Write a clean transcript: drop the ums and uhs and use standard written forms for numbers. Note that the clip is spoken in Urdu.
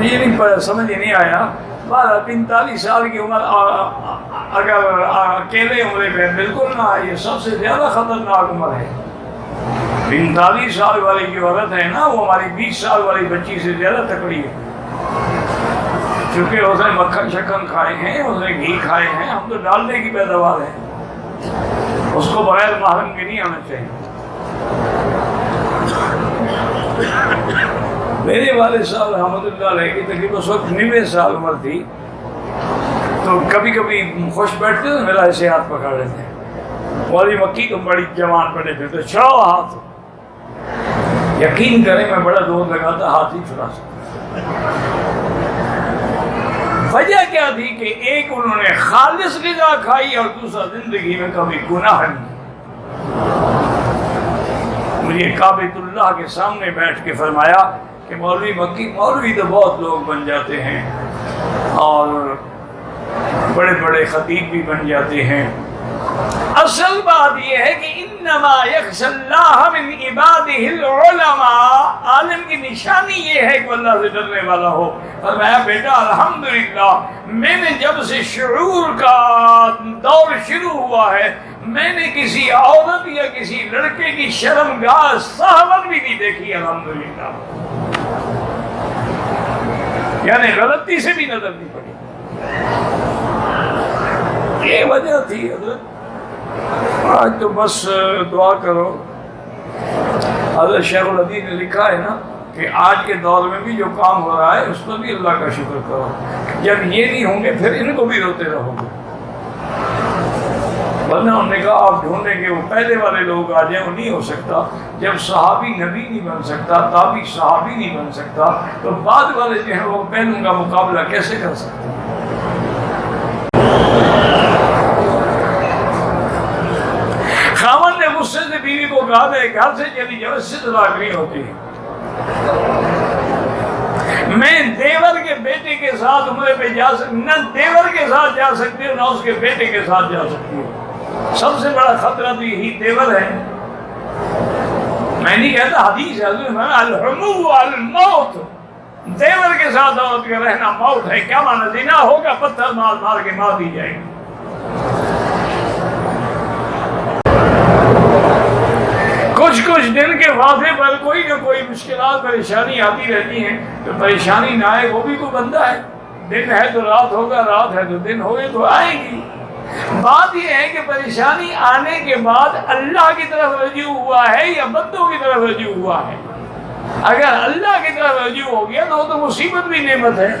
مجھے نہیں سمجھ نہیں آیا 45 سال کی عمر اگر اکیلے عمرے پہ بالکل نہ، یہ سب سے زیادہ خطرناک عمر ہے۔ 45 سال والی جو عورت ہے نا، وہ ہماری 20 سال والی بچی سے زیادہ تکڑی ہے، چونکہ اس نے مکھن شکن کھائے ہیں، اس نے گھی کھائے ہیں، ہم تو ڈالنے کی پیداوار ہے، اس کو بغیر محرم کے نہیں آنا چاہیے۔ میرے والد صاحب رحمۃ اللہ علیہ کی تقریباً اس وقت 90 سال عمر تھی، تو کبھی کبھی خوش بیٹھتے تو میرا ایسے ہاتھ پکڑ لیتے ہیں، مولوی مکی تو بڑی جوان پڑے تھے تو چھڑاؤ ہاتھ، یقین کریں میں بڑا زور لگاتا ہاتھ ہی چھڑا سکتا۔ وجہ کیا تھی کہ ایک انہوں نے خالص غذا کھائی اور دوسرا زندگی میں کبھی گناہ نہیں۔ مجھے کعبۃ اللہ کے سامنے بیٹھ کے فرمایا کہ مولوی مکی، مولوی تو بہت لوگ بن جاتے ہیں اور بڑے بڑے خطیب بھی بن جاتے ہیں، اصل بات یہ ہے کہ انما یخشی اللہ من عبادہ العلماء، عالم کی نشانی یہ ہے کہ اللہ سے ڈرنے والا ہو۔ فرمایا بیٹا الحمدللہ میں نے جب سے شعور کا دور شروع ہوا ہے، میں نے کسی عورت یا کسی لڑکے کی شرمگاہ صحبت بھی نہیں دیکھی، الحمدللہ، یعنی غلطی سے بھی نظر نہیں پڑی۔ یہ وجہ تھی حضرت۔ آج تو بس دعا کرو، حضرت شیخ الحدیث نے لکھا ہے نا کہ آج کے دور میں بھی جو کام ہو رہا ہے اس پر بھی اللہ کا شکر کرو، جب یہ نہیں ہوں گے پھر ان کو بھی روتے رہو گے، ورنہ انہوں نے کہا آپ ڈھونڈیں گے وہ پہلے والے لوگ آ جائیں، وہ نہیں ہو سکتا۔ جب صحابی نبی نہیں بن سکتا، تابعی صحابی نہیں بن سکتا، تو بعد والے جو ہیں وہ پہلوں کا مقابلہ کیسے کر سکتے ہیں؟ خاوند نے غصے سے بیوی کو کہا میں گھر سے چلی جاؤ، اس سے طلاق نہیں ہوتی۔ میں دیور کے بیٹے کے ساتھ عمرے پہ جا سکتی، نہ دیور کے ساتھ جا سکتی ہوں نہ اس کے بیٹے کے ساتھ جا سکتی ہوں۔ سب سے بڑا خطرہ تو یہی دیور ہے۔ میں نہیں کہتا، حدیث ہے الحمو الموت، دیور کے ساتھ عورت کا رہنا موت ہے۔ کیا مانا؟ زنا ہوگا، پتھر مار مار کے مار دی جائے گی۔ کچھ دن کے واضح پر کوئی نہ کوئی مشکلات پریشانی آتی رہتی ہیں، تو پریشانی نہ آئے وہ بھی کوئی بندہ ہے۔ دن ہے تو رات ہوگا، رات ہے تو دن ہوگی، تو آئے گی۔ بات یہ ہے کہ پریشانی آنے کے بعد اللہ کی طرف رجوع ہوا ہے یا بندوں کی طرف رجوع ہوا ہے۔ اگر اللہ کی طرف رجوع ہو گیا تو وہ تو مصیبت بھی نعمت ہے۔